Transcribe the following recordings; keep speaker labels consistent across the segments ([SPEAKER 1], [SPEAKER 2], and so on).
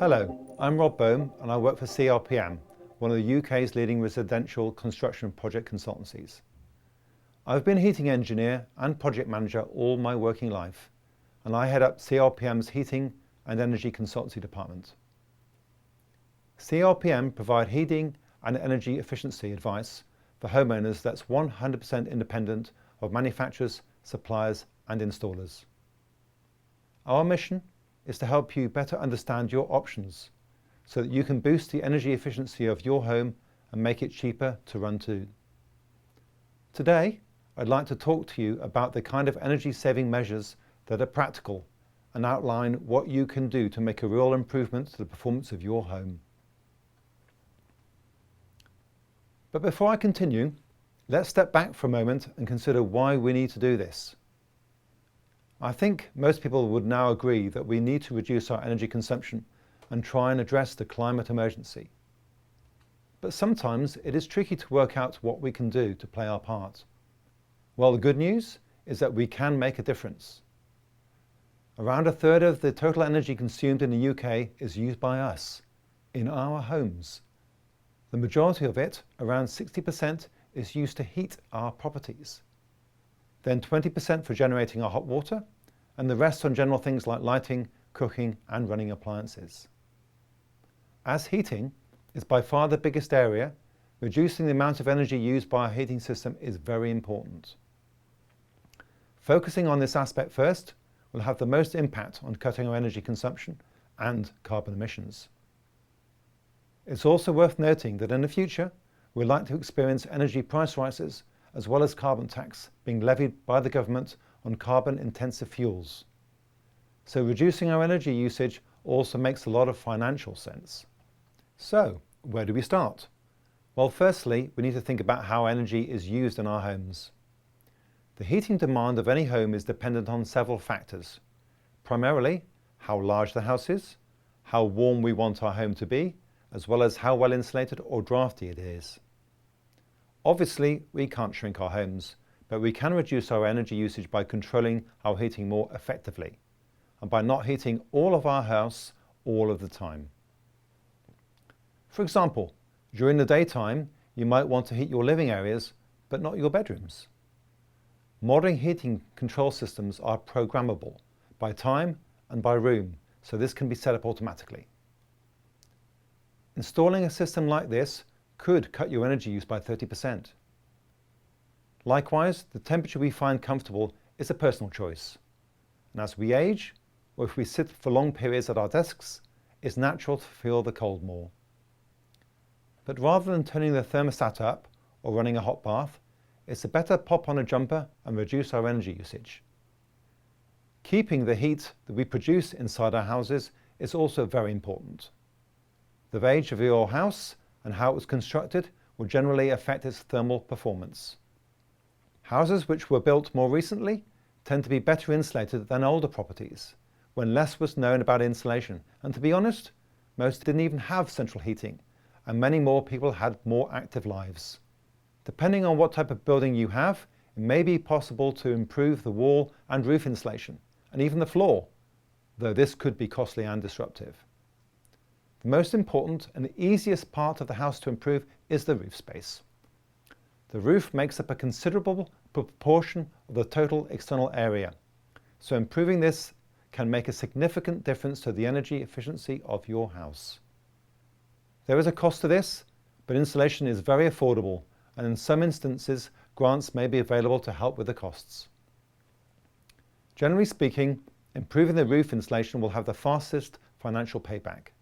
[SPEAKER 1] Hello, I'm Rob Bohm and I work for CLPM, one of the UK's leading residential construction project consultancies. I've been a heating engineer and project manager all my working life, and I head up CLPM's Heating and Energy Consultancy Department. CLPM provide heating and energy efficiency advice for homeowners that's 100% independent of manufacturers, suppliers and installers. Our mission is to help you better understand your options so that you can boost the energy efficiency of your home and make it cheaper to run too. Today, I'd like to talk to you about the kind of energy saving measures that are practical and outline what you can do to make a real improvement to the performance of your home. But before I continue, let's step back for a moment and consider why we need to do this. I think most people would now agree that we need to reduce our energy consumption and try and address the climate emergency. But sometimes it is tricky to work out what we can do to play our part. Well, the good news is that we can make a difference. Around a third of the total energy consumed in the UK is used by us, in our homes. The majority of it, around 60%, is used to heat our properties. Then 20% for generating our hot water, and the rest on general things like lighting, cooking and running appliances. As heating is by far the biggest area, reducing the amount of energy used by our heating system is very important. Focusing on this aspect first will have the most impact on cutting our energy consumption and carbon emissions. It's also worth noting that in the future, we're likely to experience energy price rises as well as carbon tax being levied by the government on carbon-intensive fuels. So reducing our energy usage also makes a lot of financial sense. So, where do we start? Well, firstly, we need to think about how energy is used in our homes. The heating demand of any home is dependent on several factors. Primarily, how large the house is, how warm we want our home to be, as well as how well insulated or drafty it is. Obviously, we can't shrink our homes, but we can reduce our energy usage by controlling our heating more effectively, and by not heating all of our house all of the time. For example, during the daytime, you might want to heat your living areas, but not your bedrooms. Modern heating control systems are programmable by time and by room, so this can be set up automatically. Installing a system like this could cut your energy use by 30%. Likewise, the temperature we find comfortable is a personal choice. And as we age, or if we sit for long periods at our desks, it's natural to feel the cold more. But rather than turning the thermostat up or running a hot bath, it's a better pop on a jumper and reduce our energy usage. Keeping the heat that we produce inside our houses is also very important. The age of your house and how it was constructed will generally affect its thermal performance. Houses which were built more recently tend to be better insulated than older properties, when less was known about insulation, and to be honest, most didn't even have central heating, and many more people had more active lives. Depending on what type of building you have, it may be possible to improve the wall and roof insulation, and even the floor, though this could be costly and disruptive. The most important and the easiest part of the house to improve is the roof space. The roof makes up a considerable proportion of the total external area, so improving this can make a significant difference to the energy efficiency of your house. There is a cost to this, but insulation is very affordable, and in some instances, grants may be available to help with the costs. Generally speaking, improving the roof insulation will have the fastest financial payback.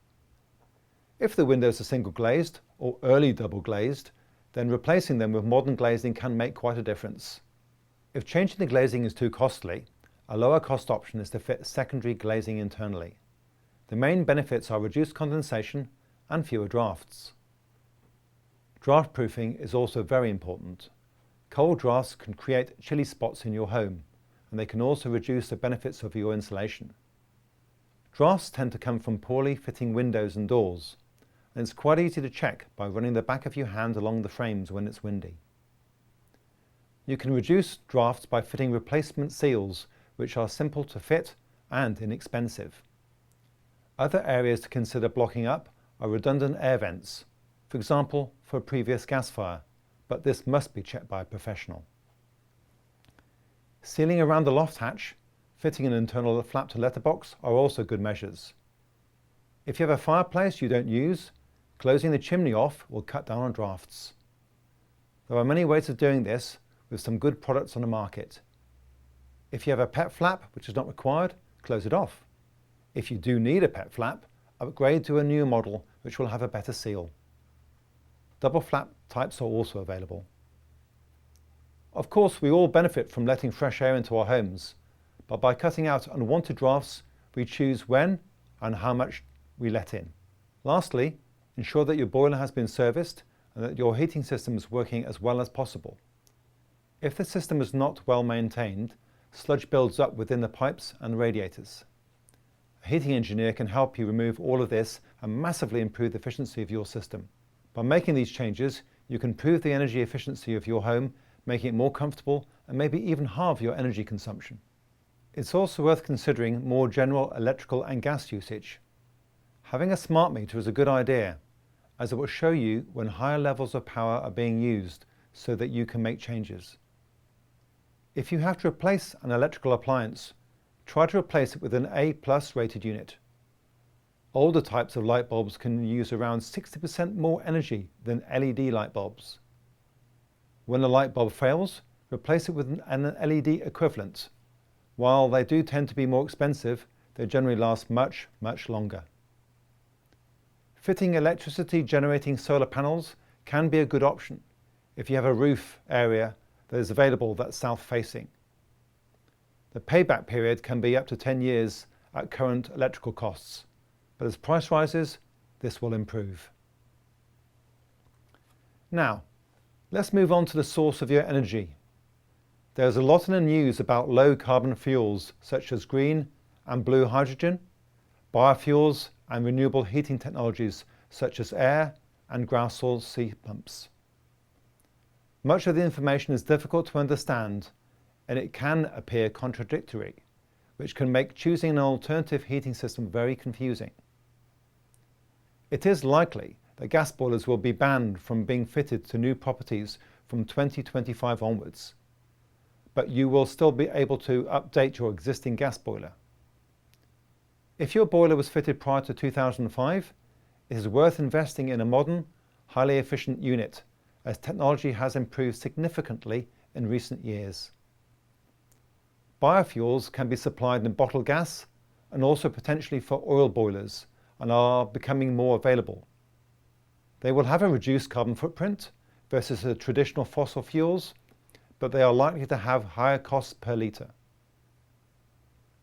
[SPEAKER 1] If the windows are single glazed or early double glazed, then replacing them with modern glazing can make quite a difference. If changing the glazing is too costly, a lower cost option is to fit secondary glazing internally. The main benefits are reduced condensation and fewer drafts. Draft proofing is also very important. Cold drafts can create chilly spots in your home, and they can also reduce the benefits of your insulation. Drafts tend to come from poorly fitting windows and doors, and it's quite easy to check by running the back of your hand along the frames when it's windy. You can reduce drafts by fitting replacement seals, which are simple to fit and inexpensive. Other areas to consider blocking up are redundant air vents, for example for a previous gas fire, but this must be checked by a professional. Sealing around the loft hatch, fitting an internal flap to letterbox are also good measures. If you have a fireplace you don't use, closing the chimney off will cut down on drafts. There are many ways of doing this with some good products on the market. If you have a pet flap which is not required, close it off. If you do need a pet flap, upgrade to a new model which will have a better seal. Double flap types are also available. Of course, we all benefit from letting fresh air into our homes, but by cutting out unwanted drafts, we choose when and how much we let in. Lastly, ensure that your boiler has been serviced and that your heating system is working as well as possible. If the system is not well maintained, sludge builds up within the pipes and radiators. A heating engineer can help you remove all of this and massively improve the efficiency of your system. By making these changes, you can improve the energy efficiency of your home, making it more comfortable and maybe even halve your energy consumption. It's also worth considering more general electrical and gas usage. Having a smart meter is a good idea, as it will show you when higher levels of power are being used so that you can make changes. If you have to replace an electrical appliance, try to replace it with an A+ rated unit. Older types of light bulbs can use around 60% more energy than LED light bulbs. When a light bulb fails, replace it with an LED equivalent. While they do tend to be more expensive, they generally last much, much longer. Fitting electricity generating solar panels can be a good option if you have a roof area that is available that's south-facing. The payback period can be up to 10 years at current electrical costs, but as price rises, this will improve. Now, let's move on to the source of your energy. There's a lot in the news about low carbon fuels such as green and blue hydrogen, biofuels and renewable heating technologies such as air and ground source heat pumps. Much of the information is difficult to understand and it can appear contradictory, which can make choosing an alternative heating system very confusing. It is likely that gas boilers will be banned from being fitted to new properties from 2025 onwards, but you will still be able to update your existing gas boiler. If your boiler was fitted prior to 2005, it is worth investing in a modern, highly efficient unit, as technology has improved significantly in recent years. Biofuels can be supplied in bottled gas and also potentially for oil boilers and are becoming more available. They will have a reduced carbon footprint versus the traditional fossil fuels, but they are likely to have higher costs per litre.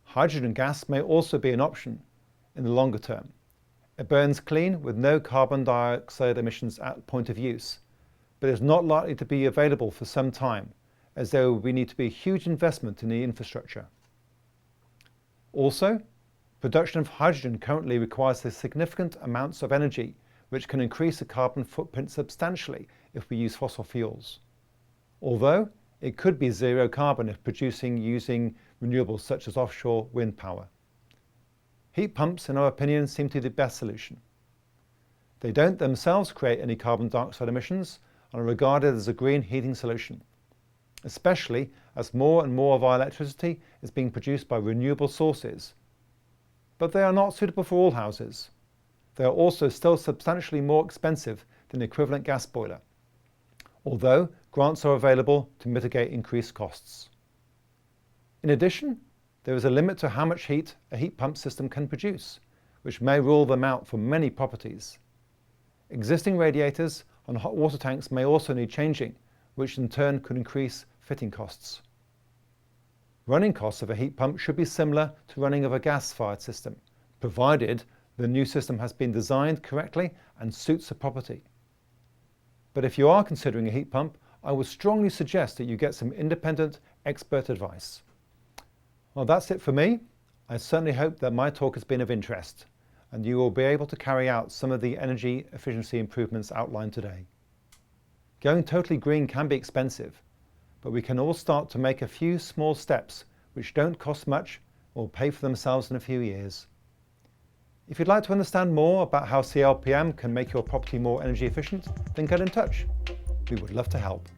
[SPEAKER 1] Hydrogen gas may also be an option in the longer term. It burns clean with no carbon dioxide emissions at point of use, but is not likely to be available for some time, as there will need to be a huge investment in the infrastructure. Also, production of hydrogen currently requires significant amounts of energy, which can increase the carbon footprint substantially if we use fossil fuels. Although, it could be zero carbon if producing using renewables such as offshore wind power. Heat pumps, in our opinion, seem to be the best solution. They don't themselves create any carbon dioxide emissions and are regarded as a green heating solution, especially as more and more of our electricity is being produced by renewable sources. But they are not suitable for all houses. They are also still substantially more expensive than the equivalent gas boiler, although grants are available to mitigate increased costs. In addition, there is a limit to how much heat a heat pump system can produce, which may rule them out for many properties. Existing radiators and hot water tanks may also need changing, which in turn could increase fitting costs. Running costs of a heat pump should be similar to running of a gas-fired system, provided the new system has been designed correctly and suits the property. But if you are considering a heat pump, I would strongly suggest that you get some independent expert advice. Well, that's it for me. I certainly hope that my talk has been of interest and you will be able to carry out some of the energy efficiency improvements outlined today. Going totally green can be expensive, but we can all start to make a few small steps which don't cost much or pay for themselves in a few years. If you'd like to understand more about how CLPM can make your property more energy efficient, then get in touch. We would love to help.